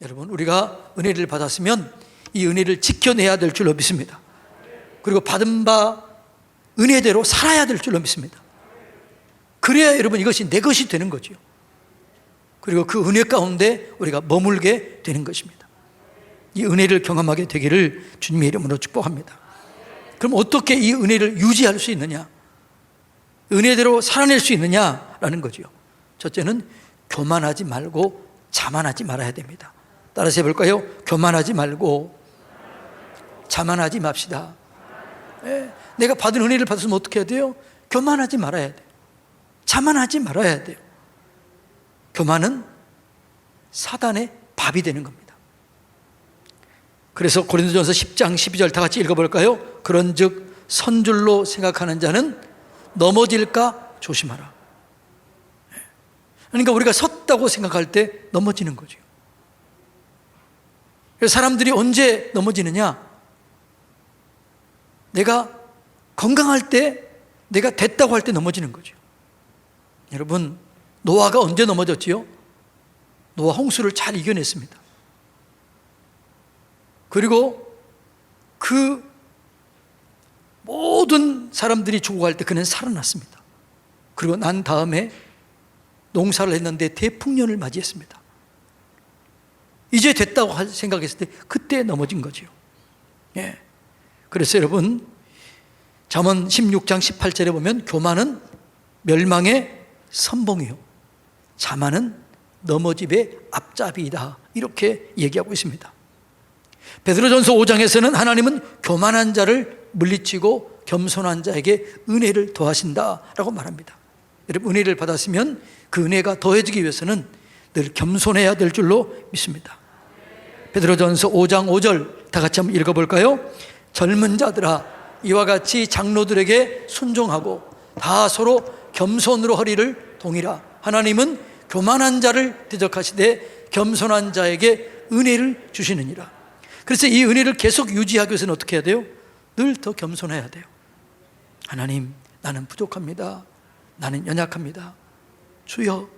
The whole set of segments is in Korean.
여러분, 우리가 은혜를 받았으면 이 은혜를 지켜내야 될 줄로 믿습니다. 그리고 받은 바 은혜대로 살아야 될 줄로 믿습니다. 그래야 여러분 이것이 내 것이 되는 거죠. 그리고 그 은혜 가운데 우리가 머물게 되는 것입니다. 이 은혜를 경험하게 되기를 주님의 이름으로 축복합니다. 그럼 어떻게 이 은혜를 유지할 수 있느냐, 은혜대로 살아낼 수 있느냐라는 거죠. 첫째는 교만하지 말고 자만하지 말아야 됩니다. 따라서 해볼까요? 교만하지 말고 자만하지 맙시다. 내가 받은 은혜를 받았으면 어떻게 해야 돼요? 교만하지 말아야 돼요. 자만하지 말아야 돼요. 교만은 사단의 밥이 되는 겁니다. 그래서 고린도전서 10장 12절 다 같이 읽어볼까요? 그런즉 선줄로 생각하는 자는 넘어질까 조심하라. 그러니까 우리가 섰다고 생각할 때 넘어지는 거죠. 그래서 사람들이 언제 넘어지느냐? 내가 건강할 때, 내가 됐다고 할 때 넘어지는 거죠. 여러분, 노아가 언제 넘어졌지요? 노아 홍수를 잘 이겨냈습니다. 그리고 그 모든 사람들이 죽어갈 때 그는 살아났습니다. 그리고 난 다음에 농사를 했는데 대풍년을 맞이했습니다. 이제 됐다고 생각했을 때 그때 넘어진 거죠. 그래서 여러분, 잠언 16장 18절에 보면 교만은 멸망의 선봉이요, 자만은 넘어짐의 앞잡이이다, 이렇게 얘기하고 있습니다. 베드로전서 5장에서는 하나님은 교만한 자를 물리치고 겸손한 자에게 은혜를 더하신다라고 말합니다. 여러분, 은혜를 받았으면 그 은혜가 더해지기 위해서는 늘 겸손해야 될 줄로 믿습니다. 베드로전서 5장 5절 다 같이 한번 읽어볼까요? 젊은 자들아, 이와 같이 장로들에게 순종하고 다 서로 겸손으로 허리를 동이라. 하나님은 교만한 자를 대적하시되 겸손한 자에게 은혜를 주시느니라. 그래서 이 은혜를 계속 유지하기 위해서는 어떻게 해야 돼요? 늘 더 겸손해야 돼요. 하나님, 나는 부족합니다. 나는 연약합니다. 주여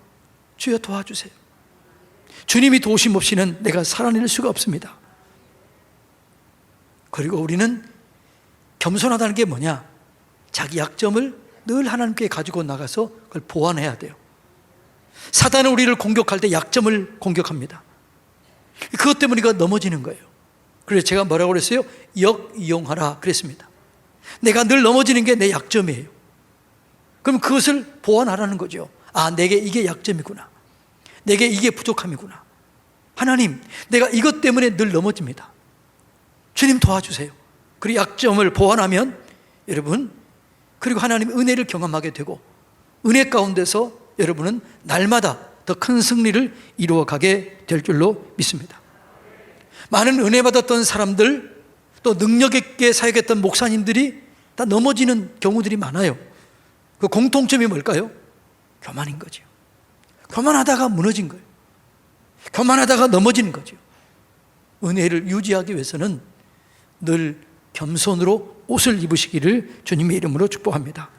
도와주세요. 주님이 도우심 없이는 내가 살아낼 수가 없습니다. 그리고 우리는 겸손하다는 게 뭐냐? 자기 약점을 늘 하나님께 가지고 나가서 그걸 보완해야 돼요. 사단은 우리를 공격할 때 약점을 공격합니다. 그것 때문에 우리가 넘어지는 거예요. 그래서 제가 뭐라고 그랬어요? 역이용하라 그랬습니다. 내가 늘 넘어지는 게 내 약점이에요. 그럼 그것을 보완하라는 거죠. 아, 내게 이게 약점이구나, 내게 이게 부족함이구나. 하나님, 내가 이것 때문에 늘 넘어집니다. 주님 도와주세요. 그리고 약점을 보완하면 여러분, 그리고 하나님의 은혜를 경험하게 되고 은혜 가운데서 여러분은 날마다 더 큰 승리를 이루어가게 될 줄로 믿습니다. 많은 은혜 받았던 사람들, 또 능력 있게 사역했던 목사님들이 다 넘어지는 경우들이 많아요. 그 공통점이 뭘까요? 교만인 거죠. 교만하다가 무너진 거예요. 교만하다가 넘어지는 거죠. 은혜를 유지하기 위해서는 늘 겸손으로 옷을 입으시기를 주님의 이름으로 축복합니다.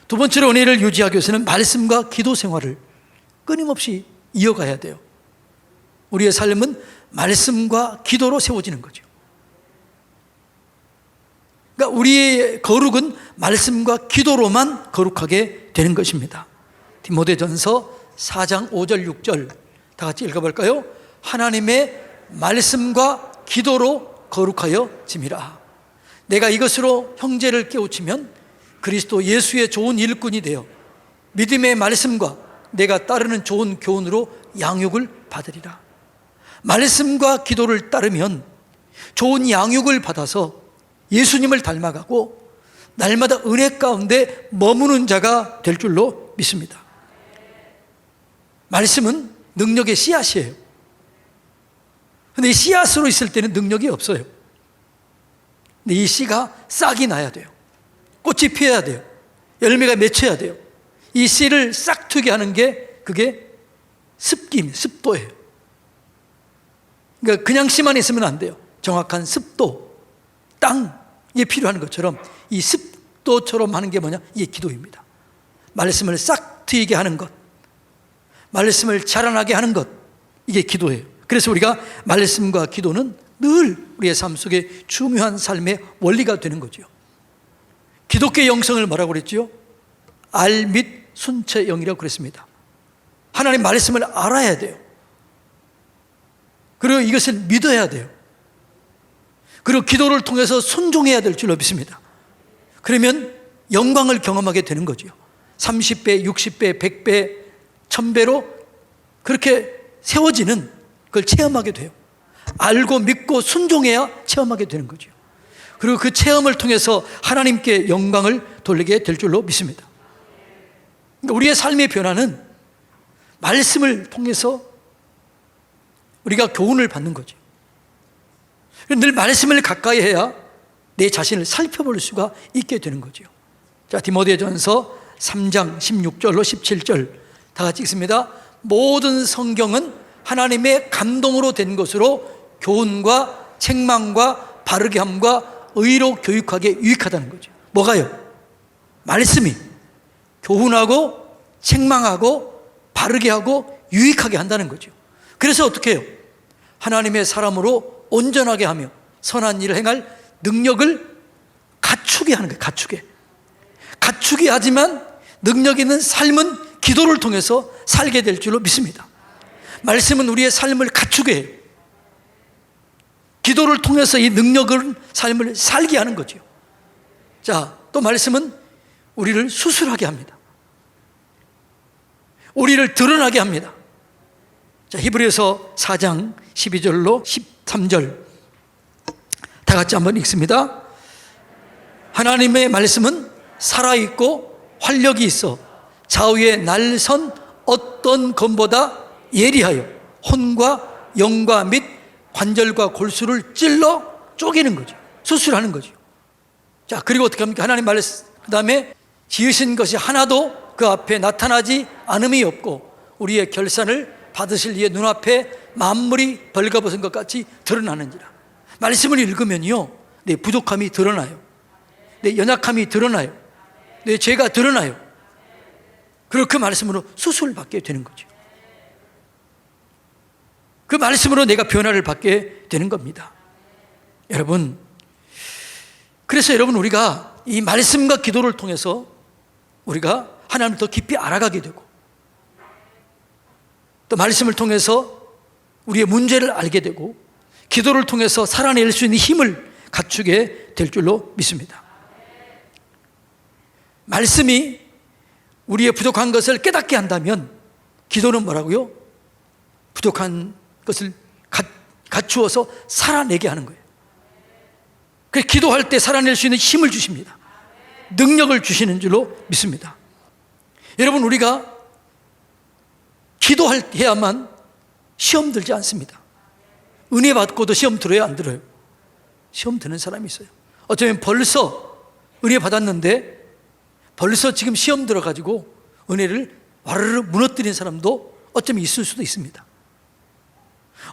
두 번째로 은혜를 유지하기 위해서는 말씀과 기도 생활을 끊임없이 이어가야 돼요. 우리의 삶은 말씀과 기도로 세워지는 거죠. 그러니까 우리의 거룩은 말씀과 기도로만 거룩하게 되는 것입니다. 디모데전서 4장 5절 6절 다 같이 읽어볼까요? 하나님의 말씀과 기도로 거룩하여 짐이라. 내가 이것으로 형제를 깨우치면 그리스도 예수의 좋은 일꾼이 되어 믿음의 말씀과 내가 따르는 좋은 교훈으로 양육을 받으리라. 말씀과 기도를 따르면 좋은 양육을 받아서 예수님을 닮아가고 날마다 은혜 가운데 머무는 자가 될 줄로 믿습니다. 말씀은 능력의 씨앗이에요. 근데 이 씨앗으로 있을 때는 능력이 없어요. 근데 이 씨가 싹이 나야 돼요. 꽃이 피어야 돼요. 열매가 맺혀야 돼요. 이 씨를 싹트게 하는 게 그게 습도예요. 그러니까 그냥 씨만 있으면 안 돼요. 정확한 습도, 땅이 필요한 것처럼 이 습도처럼 하는 게 뭐냐? 이게 기도입니다. 말씀을 싹 트이게 하는 것, 말씀을 자라나게 하는 것, 이게 기도예요. 그래서 우리가 말씀과 기도는 늘 우리의 삶 속에 중요한 삶의 원리가 되는 거죠. 기독교의 영성을 뭐라고 그랬죠? 알 및 순처의 영이라고 그랬습니다. 하나님 말씀을 알아야 돼요. 그리고 이것을 믿어야 돼요. 그리고 기도를 통해서 순종해야 될 줄로 믿습니다. 그러면 영광을 경험하게 되는 거죠. 30배, 60배, 100배, 1000배로 그렇게 세워지는 그걸 체험하게 돼요. 알고 믿고 순종해야 체험하게 되는 거죠. 그리고 그 체험을 통해서 하나님께 영광을 돌리게 될 줄로 믿습니다. 그러니까 우리의 삶의 변화는 말씀을 통해서 우리가 교훈을 받는 거죠. 늘 말씀을 가까이 해야 내 자신을 살펴볼 수가 있게 되는 거죠. 자, 디모데전서 3장 16절로 17절 다 같이 읽습니다. 모든 성경은 하나님의 감동으로 된 것으로 교훈과 책망과 바르게 함과 의로 교육하게 유익하다는 거죠. 뭐가요? 말씀이 교훈하고 책망하고 바르게 하고 유익하게 한다는 거죠. 그래서 어떻게 해요? 하나님의 사람으로 온전하게 하며 선한 일을 행할 능력을 갖추게 하는 거예요. 갖추게 하지만 능력 있는 삶은 기도를 통해서 살게 될 줄로 믿습니다. 말씀은 우리의 삶을 갖추게 해요. 기도를 통해서 이 능력을 삶을 살게 하는 거죠. 자, 또 말씀은 우리를 수술하게 합니다. 우리를 드러나게 합니다. 자, 히브리서 4장 12절로 13절 다 같이 한번 읽습니다. 하나님의 말씀은 살아있고 활력이 있어 좌우에 날선 어떤 검보다 예리하여 혼과 영과 및 관절과 골수를 찔러 쪼개는 거죠. 수술하는 거죠. 자, 그리고 어떻게 합니까? 하나님 말씀, 그 다음에 지으신 것이 하나도 그 앞에 나타나지 않음이 없고 우리의 결산을 받으실 이의 눈앞에 만물이 벌거벗은 것 같이 드러나는지라. 말씀을 읽으면요, 내 부족함이 드러나요. 내 연약함이 드러나요. 내 죄가 드러나요. 그리고 그 말씀으로 수술을 받게 되는 거죠. 그 말씀으로 내가 변화를 받게 되는 겁니다. 여러분, 그래서 여러분, 우리가 이 말씀과 기도를 통해서 우리가 하나님을 더 깊이 알아가게 되고 또 말씀을 통해서 우리의 문제를 알게 되고 기도를 통해서 살아낼 수 있는 힘을 갖추게 될 줄로 믿습니다. 말씀이 우리의 부족한 것을 깨닫게 한다면 기도는 뭐라고요? 부족한 것을 갖추어서 살아내게 하는 거예요. 그래서 기도할 때 살아낼 수 있는 힘을 주십니다. 능력을 주시는 줄로 믿습니다. 여러분, 우리가 기도해야만 시험 들지 않습니다. 은혜 받고도 시험 들어요, 안 들어요? 시험 드는 사람이 있어요. 어쩌면 벌써 은혜 받았는데 벌써 지금 시험 들어가지고 은혜를 와르르 무너뜨린 사람도 어쩌면 있을 수도 있습니다.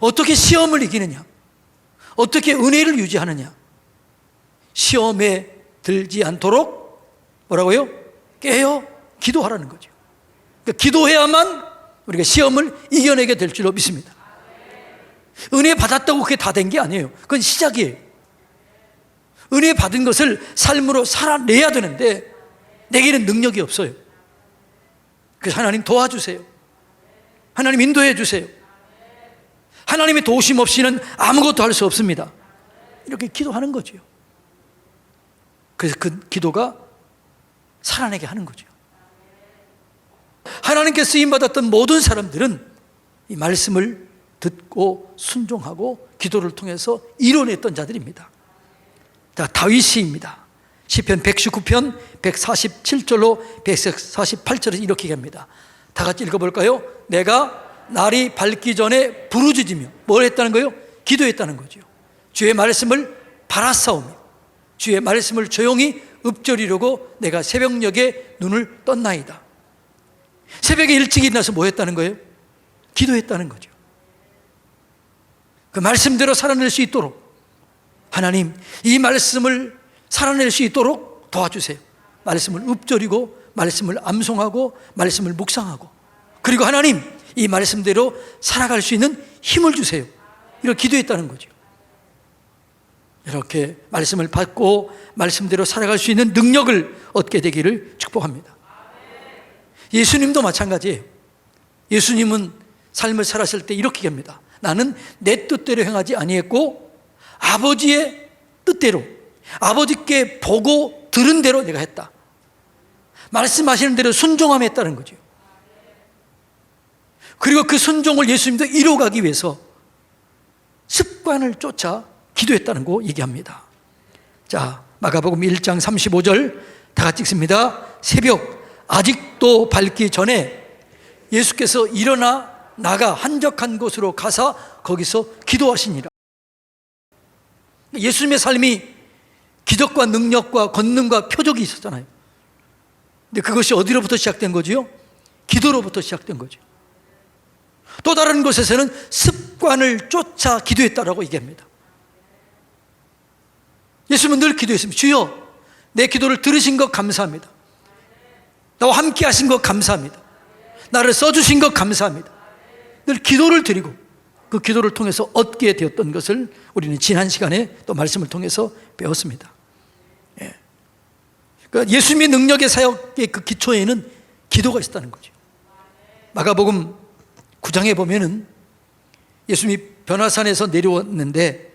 어떻게 시험을 이기느냐? 어떻게 은혜를 유지하느냐? 시험에 들지 않도록 뭐라고요? 깨어 기도하라는 거죠. 그러니까 기도해야만 우리가 시험을 이겨내게 될 줄로 믿습니다. 은혜 받았다고 그게 다 된 게 아니에요. 그건 시작이에요. 은혜 받은 것을 삶으로 살아내야 되는데 내게는 능력이 없어요. 그래서 하나님 도와주세요. 하나님 인도해 주세요. 하나님의 도우심 없이는 아무것도 할 수 없습니다. 이렇게 기도하는 거죠. 그래서 그 기도가 살아내게 하는 거죠. 하나님께 쓰임받았던 모든 사람들은 이 말씀을 듣고 순종하고 기도를 통해서 이뤄냈던 자들입니다. 자, 다윗시입니다. 시편 119편 147절로 148절에서 이렇게 얘기합니다. 다 같이 읽어볼까요? 내가 날이 밝기 전에 부르짖으며 뭘 했다는 거예요? 기도했다는 거죠. 주의 말씀을 바라싸우며 주의 말씀을 조용히 읊조리려고 내가 새벽녘에 눈을 떴나이다. 새벽에 일찍 일어나서 뭐 했다는 거예요? 기도했다는 거죠. 그 말씀대로 살아낼 수 있도록 하나님, 이 말씀을 살아낼 수 있도록 도와주세요. 말씀을 읊조리고 말씀을 암송하고 말씀을 묵상하고, 그리고 하나님, 이 말씀대로 살아갈 수 있는 힘을 주세요. 이렇게 기도했다는 거죠. 이렇게 말씀을 받고 말씀대로 살아갈 수 있는 능력을 얻게 되기를 축복합니다. 예수님도 마찬가지예요. 예수님은 삶을 살았을 때 이렇게 합니다. 나는 내 뜻대로 행하지 아니했고 아버지의 뜻대로, 아버지께 보고 들은 대로 내가 했다. 말씀하시는 대로 순종함에 했다는 거죠. 그리고 그 순종을 예수님도 이루어가기 위해서 습관을 쫓아 기도했다는 거 얘기합니다. 자, 마가복음 1장 35절 다 같이 읽습니다. 새벽 아직도 밝기 전에 예수께서 일어나 나가 한적한 곳으로 가사 거기서 기도하시니라. 예수님의 삶이 기적과 능력과 권능과 표적이 있었잖아요. 근데 그것이 어디로부터 시작된 거지요? 기도로부터 시작된 거죠. 또 다른 곳에서는 습관을 쫓아 기도했다라고 얘기합니다. 예수님은 늘 기도했습니다. 주여, 내 기도를 들으신 것 감사합니다. 나와 함께 하신 것 감사합니다. 나를 써주신 것 감사합니다. 늘 기도를 드리고 그 기도를 통해서 얻게 되었던 것을 우리는 지난 시간에 또 말씀을 통해서 배웠습니다. 그러니까 예수님의 능력의 사역의 그 기초에는 기도가 있었다는 거죠. 마가복음 9장에 보면은 예수님이 변화산에서 내려왔는데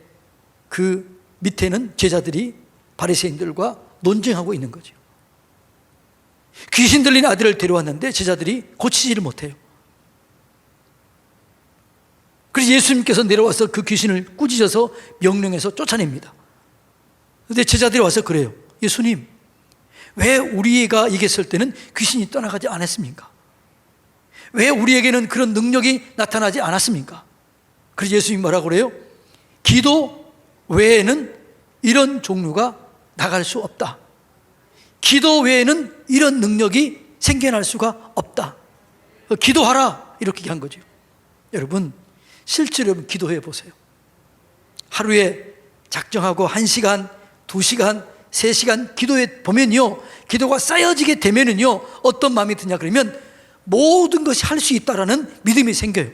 그 밑에는 제자들이 바리새인들과 논쟁하고 있는 거죠. 귀신 들린 아들을 데려왔는데 제자들이 고치지를 못해요. 그래서 예수님께서 내려와서 그 귀신을 꾸짖어서 명령해서 쫓아냅니다. 그런데 제자들이 와서 그래요. 예수님, 왜 우리가 이겼을 때는 귀신이 떠나가지 않았습니까? 왜 우리에게는 그런 능력이 나타나지 않았습니까? 그래서 예수님이 뭐라고 그래요? 기도 외에는 이런 종류가 나갈 수 없다. 기도 외에는 이런 능력이 생겨날 수가 없다. 기도하라, 이렇게 한 거죠. 여러분, 실제로 기도해 보세요. 하루에 작정하고 1시간, 2시간, 3시간 기도해 보면요, 기도가 쌓여지게 되면은요, 어떤 마음이 드냐 그러면 모든 것이 할 수 있다라는 믿음이 생겨요.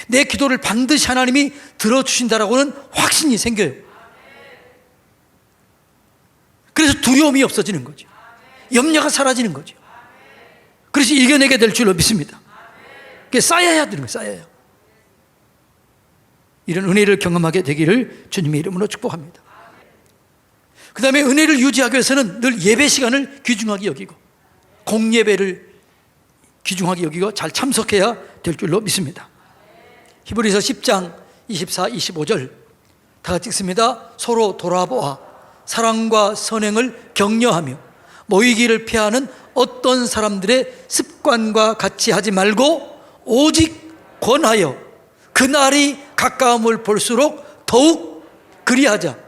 내 기도를 반드시 하나님이 들어주신다라고는 확신이 생겨요. 그래서 두려움이 없어지는 거죠. 염려가 사라지는 거죠. 그래서 이겨내게 될 줄로 믿습니다. 그게 쌓여야 되는 거예요. 쌓여요. 이런 은혜를 경험하게 되기를 주님의 이름으로 축복합니다. 그 다음에 은혜를 유지하기 위해서는 늘 예배 시간을 귀중하게 여기고 공예배를 귀중하게 여기고 잘 참석해야 될 줄로 믿습니다. 히브리서 10장 24, 25절 다 같이 읽습니다. 서로 돌아보아 사랑과 선행을 격려하며 모이기를 피하는 어떤 사람들의 습관과 같이 하지 말고 오직 권하여 그날이 가까움을 볼수록 더욱 그리하자.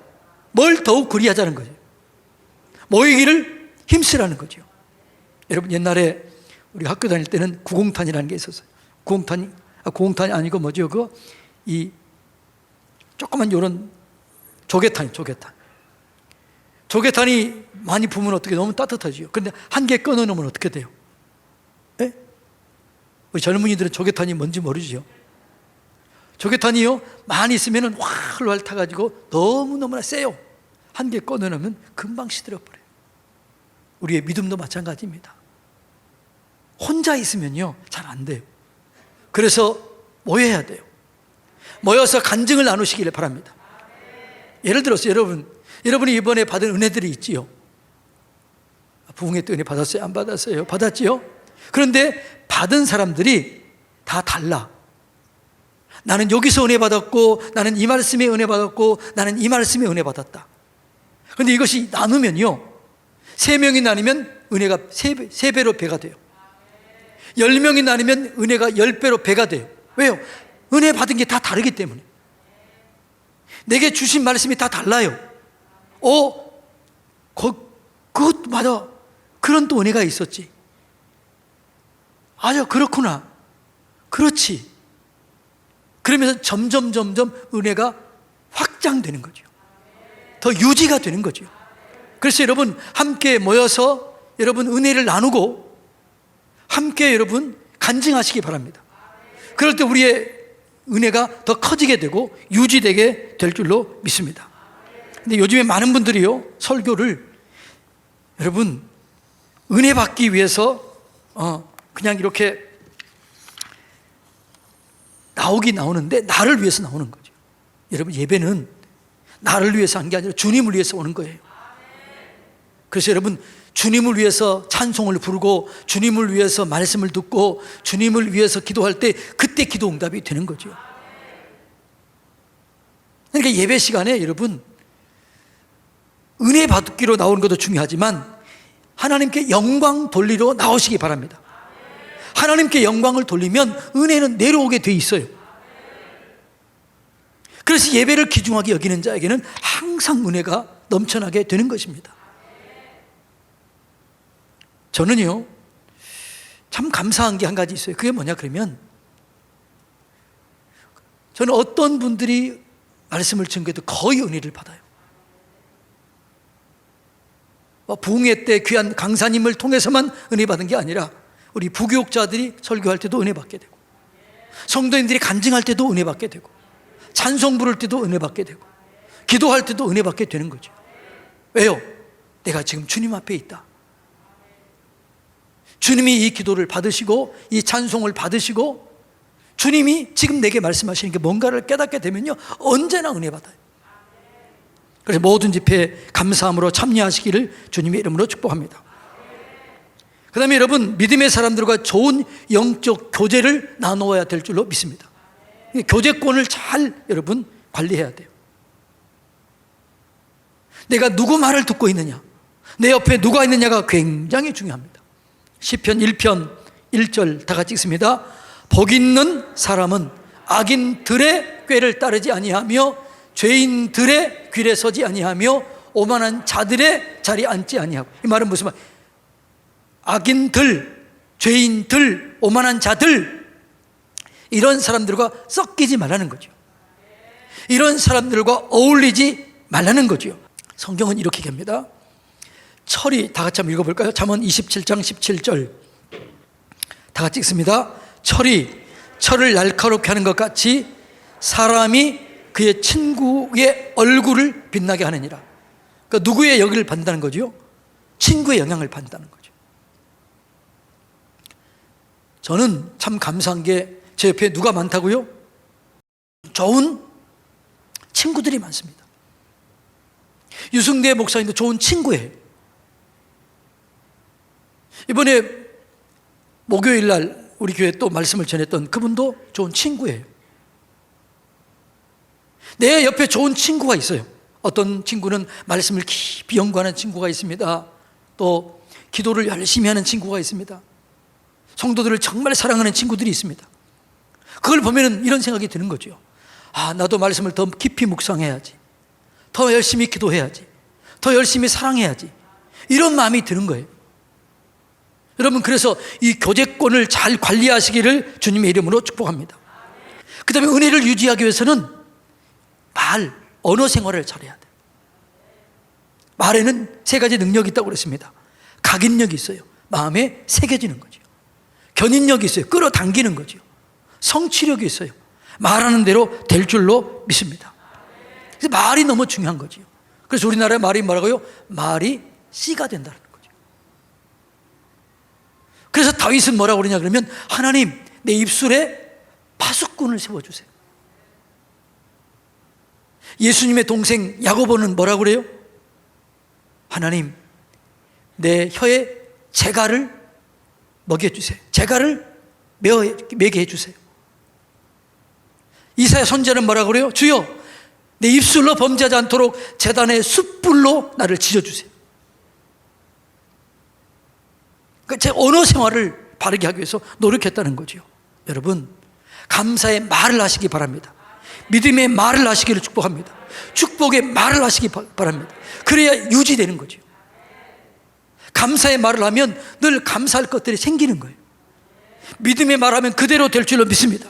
뭘 더욱 그리하자는 거죠? 모이기를 힘쓰라는 거죠. 여러분, 옛날에 우리 학교 다닐 때는 구공탄이라는 게 있었어요. 구공탄이 아니고 뭐죠? 그거 이 조그만 요런 조개탄. 조개탄이 많이 부으면 어떻게 너무 따뜻하지요. 그런데 한 개 끊어놓으면 어떻게 돼요? 예? 우리 젊은이들은 조개탄이 뭔지 모르지요. 조개탄이요, 많이 있으면 활활 타가지고 너무너무나 세요. 한 개 꺼내놓으면 금방 시들어버려요. 우리의 믿음도 마찬가지입니다. 혼자 있으면요, 잘 안 돼요. 그래서 모여야 돼요. 모여서 간증을 나누시기를 바랍니다. 예를 들어서 여러분이 이번에 받은 은혜들이 있지요. 부흥회 때 은혜 받았어요? 안 받았어요? 받았지요? 그런데 받은 사람들이 다 달라. 나는 여기서 은혜 받았고, 나는 이 말씀에 은혜 받았고, 나는 이 말씀에 은혜 받았다. 그런데 이것이 나누면요, 3명이 나누면 은혜가 3배로 배가 돼요. 10명이 나누면 은혜가 10배로 배가 돼요. 왜요? 은혜 받은 게 다 다르기 때문에. 내게 주신 말씀이 다 달라요. 그것 맞아. 그런 또 은혜가 있었지. 아주 그렇구나. 그렇지. 그러면서 점점 은혜가 확장되는 거죠. 더 유지가 되는 거죠. 그래서 여러분 함께 모여서 여러분 은혜를 나누고 함께 여러분 간증하시기 바랍니다. 그럴 때 우리의 은혜가 더 커지게 되고 유지되게 될 줄로 믿습니다. 근데 요즘에 많은 분들이요, 설교를 여러분 은혜 받기 위해서 그냥 이렇게 나오긴 나오는데 나를 위해서 나오는 거죠. 여러분, 예배는 나를 위해서 한 게 아니라 주님을 위해서 오는 거예요. 그래서 여러분, 주님을 위해서 찬송을 부르고 주님을 위해서 말씀을 듣고 주님을 위해서 기도할 때 그때 기도 응답이 되는 거죠. 그러니까 예배 시간에 여러분 은혜 받기로 나오는 것도 중요하지만 하나님께 영광 돌리러 나오시기 바랍니다. 하나님께 영광을 돌리면 은혜는 내려오게 돼 있어요. 그래서 예배를 귀중하게 여기는 자에게는 항상 은혜가 넘쳐나게 되는 것입니다. 저는요, 참 감사한 게 한 가지 있어요. 그게 뭐냐 그러면, 저는 어떤 분들이 말씀을 전해도 거의 은혜를 받아요. 부흥회 때 귀한 강사님을 통해서만 은혜 받은 게 아니라 우리 부교육자들이 설교할 때도 은혜 받게 되고, 성도님들이 간증할 때도 은혜 받게 되고, 찬송 부를 때도 은혜 받게 되고, 기도할 때도 은혜 받게 되는 거죠. 왜요? 내가 지금 주님 앞에 있다. 주님이 이 기도를 받으시고 이 찬송을 받으시고 주님이 지금 내게 말씀하시는 게 뭔가를 깨닫게 되면요, 언제나 은혜 받아요. 그래서 모든 집회에 감사함으로 참여하시기를 주님의 이름으로 축복합니다. 그 다음에 여러분, 믿음의 사람들과 좋은 영적 교제를 나누어야 될 줄로 믿습니다. 교제권을 잘 여러분 관리해야 돼요. 내가 누구 말을 듣고 있느냐, 내 옆에 누가 있느냐가 굉장히 중요합니다. 시편 1편 1절 다 같이 읽습니다. 복 있는 사람은 악인들의 꾀를 따르지 아니하며 죄인들의 길에 서지 아니하며 오만한 자들의 자리에 앉지 아니하고. 이 말은 무슨 말? 악인들, 죄인들, 오만한 자들, 이런 사람들과 섞이지 말라는 거죠. 이런 사람들과 어울리지 말라는 거죠. 성경은 이렇게 얘기합니다. 철이, 다 같이 한번 읽어볼까요? 잠언 27장 17절 다 같이 읽습니다. 철을 날카롭게 하는 것 같이 사람이 그의 친구의 얼굴을 빛나게 하느니라. 그러니까 누구의 영향을 받는다는 거죠? 친구의 영향을 받는다는 거죠. 저는 참 감사한 게 제 옆에 누가 많다고요? 좋은 친구들이 많습니다. 유승대 목사님도 좋은 친구예요. 이번에 목요일 날 우리 교회 또 말씀을 전했던 그분도 좋은 친구예요. 내 옆에 좋은 친구가 있어요. 어떤 친구는 말씀을 깊이 연구하는 친구가 있습니다. 또 기도를 열심히 하는 친구가 있습니다. 성도들을 정말 사랑하는 친구들이 있습니다. 그걸 보면 이런 생각이 드는 거죠. 아, 나도 말씀을 더 깊이 묵상해야지, 더 열심히 기도해야지, 더 열심히 사랑해야지, 이런 마음이 드는 거예요. 여러분, 그래서 이 교제권을 잘 관리하시기를 주님의 이름으로 축복합니다. 그 다음에 은혜를 유지하기 위해서는 언어 생활을 잘해야 돼요. 말에는 세 가지 능력이 있다고 그랬습니다. 각인력이 있어요. 마음에 새겨지는 거죠. 견인력이 있어요. 끌어당기는 거죠. 성취력이 있어요. 말하는 대로 될 줄로 믿습니다. 그래서 말이 너무 중요한 거죠. 그래서 우리나라의 말이 뭐라고요? 말이 씨가 된다는 거죠. 그래서 다윗은 뭐라고 그러냐 그러면, 하나님, 내 입술에 파수꾼을 세워주세요. 예수님의 동생 야고보는 뭐라고 그래요? 하나님, 내 혀에 재갈을 먹여주세요. 재갈을 매게 해주세요. 이사야 선지자는 뭐라고 그래요? 주여, 내 입술로 범죄하지 않도록 제단의 숯불로 나를 지져주세요. 그러니까 제 언어 생활을 바르게 하기 위해서 노력했다는 거죠. 여러분, 감사의 말을 하시기 바랍니다. 믿음의 말을 하시기를 축복합니다. 축복의 말을 하시기 바랍니다. 그래야 유지되는 거죠. 감사의 말을 하면 늘 감사할 것들이 생기는 거예요. 믿음의 말하면 그대로 될 줄로 믿습니다.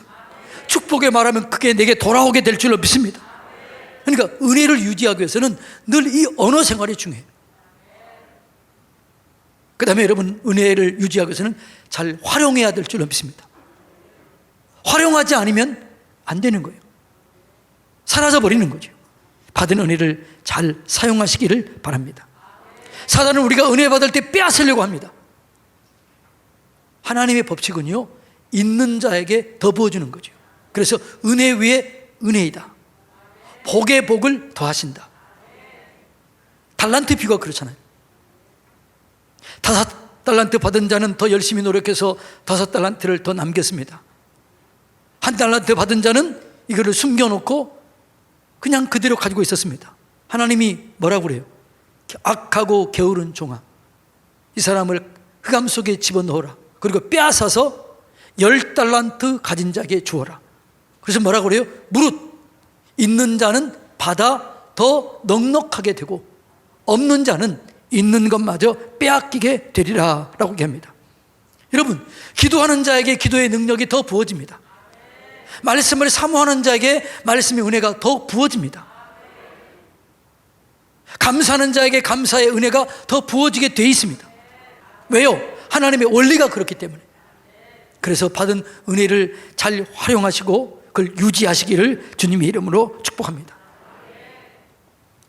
축복의 말하면 그게 내게 돌아오게 될 줄로 믿습니다. 그러니까 은혜를 유지하기 위해서는 늘 이 언어 생활이 중요해요. 그 다음에 여러분, 은혜를 유지하기 위해서는 잘 활용해야 될 줄로 믿습니다. 활용하지 않으면 안 되는 거예요. 사라져 버리는 거죠. 받은 은혜를 잘 사용하시기를 바랍니다. 사단은 우리가 은혜 받을 때 빼앗으려고 합니다. 하나님의 법칙은요, 있는 자에게 더 부어주는 거죠. 그래서 은혜 위에 은혜이다. 복에 복을 더하신다. 달란트 비유가 그렇잖아요. 5달란트 받은 자는 더 열심히 노력해서 5달란트를 더 남겼습니다. 1달란트 받은 자는 이거를 숨겨놓고 그냥 그대로 가지고 있었습니다. 하나님이 뭐라고 그래요? 악하고 게으른 종아, 이 사람을 흑암 속에 집어넣어라. 그리고 빼앗아서 10달란트 가진 자에게 주어라. 그래서 뭐라고 그래요? 무릇 있는 자는 받아 더 넉넉하게 되고 없는 자는 있는 것마저 빼앗기게 되리라 라고 얘기합니다. 여러분, 기도하는 자에게 기도의 능력이 더 부어집니다. 말씀을 사모하는 자에게 말씀의 은혜가 더 부어집니다. 감사하는 자에게 감사의 은혜가 더 부어지게 돼 있습니다. 왜요? 하나님의 원리가 그렇기 때문에. 그래서 받은 은혜를 잘 활용하시고 그걸 유지하시기를 주님의 이름으로 축복합니다.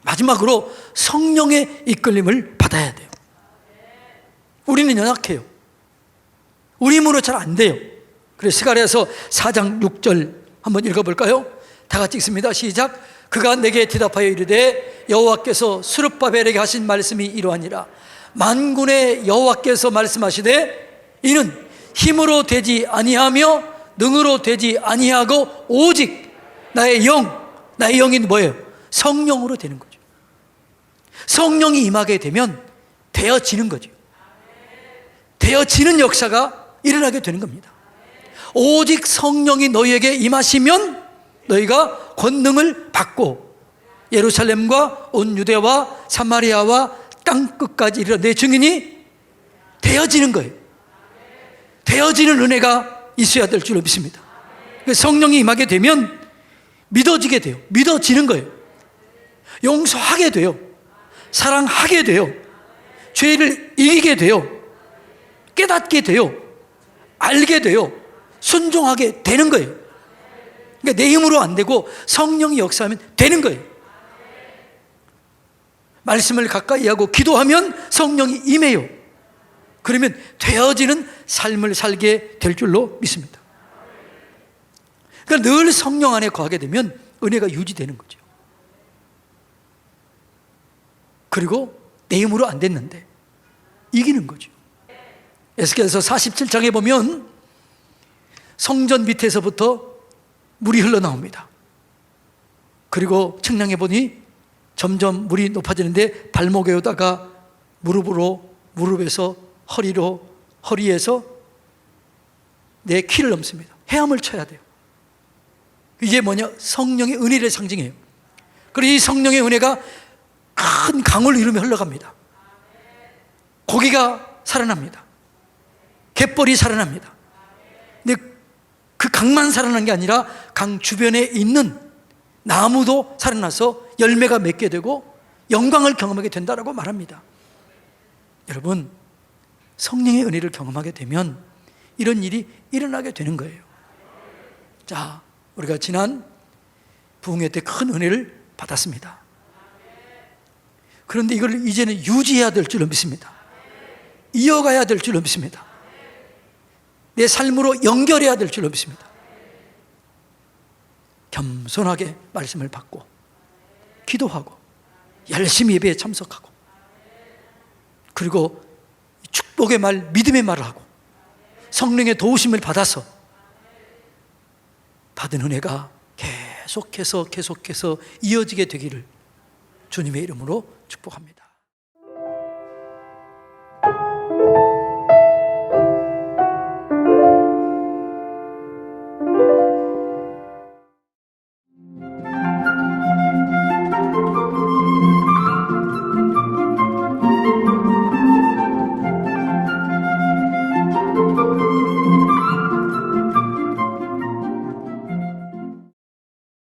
마지막으로 성령의 이끌림을 받아야 돼요. 우리는 연약해요. 우리 힘으로 잘 안 돼요. 그래서 스가랴서 4장 6절 한번 읽어볼까요? 다 같이 읽습니다. 시작. 그가 내게 대답하여 이르되 여호와께서 스룹바벨에게 하신 말씀이 이러하니라. 만군의 여호와께서 말씀하시되 이는 힘으로 되지 아니하며 능으로 되지 아니하고 오직 나의 영이 뭐예요? 성령으로 되는 거죠. 성령이 임하게 되면 되어지는 거죠. 되어지는 역사가 일어나게 되는 겁니다. 오직 성령이 너희에게 임하시면 너희가 권능을 받고 예루살렘과 온 유대와 사마리아와 땅끝까지 이르러 내 증인이 되어지는 거예요. 되어지는 은혜가 있어야 될 줄로 믿습니다. 성령이 임하게 되면 믿어지게 돼요. 믿어지는 거예요. 용서하게 돼요. 사랑하게 돼요. 죄를 이기게 돼요. 깨닫게 돼요. 알게 돼요. 순종하게 되는 거예요. 그러니까 내 힘으로 안 되고 성령이 역사하면 되는 거예요. 말씀을 가까이 하고 기도하면 성령이 임해요. 그러면 되어지는 삶을 살게 될 줄로 믿습니다. 그러니까 늘 성령 안에 거하게 되면 은혜가 유지되는 거죠. 그리고 내 힘으로 안 됐는데 이기는 거죠. 에스겔서 47장에 보면 성전 밑에서부터 물이 흘러나옵니다. 그리고 측량해 보니 점점 물이 높아지는데 발목에 오다가 무릎에서 허리로, 허리에서 내 키를 넘습니다. 헤엄을 쳐야 돼요. 이게 뭐냐? 성령의 은혜를 상징해요. 그리고 이 성령의 은혜가 큰 강을 이루며 흘러갑니다. 고기가 살아납니다. 갯벌이 살아납니다. 근데 그 강만 살아난 게 아니라 강 주변에 있는 나무도 살아나서 열매가 맺게 되고 영광을 경험하게 된다라고 말합니다. 여러분, 성령의 은혜를 경험하게 되면 이런 일이 일어나게 되는 거예요. 자, 우리가 지난 부흥회 때 큰 은혜를 받았습니다. 그런데 이걸 이제는 유지해야 될 줄로 믿습니다. 이어가야 될 줄로 믿습니다. 내 삶으로 연결해야 될 줄로 믿습니다. 겸손하게 말씀을 받고 기도하고 열심히 예배에 참석하고 그리고 축복의 말, 믿음의 말을 하고 성령의 도우심을 받아서 받은 은혜가 계속해서 이어지게 되기를 주님의 이름으로 축복합니다.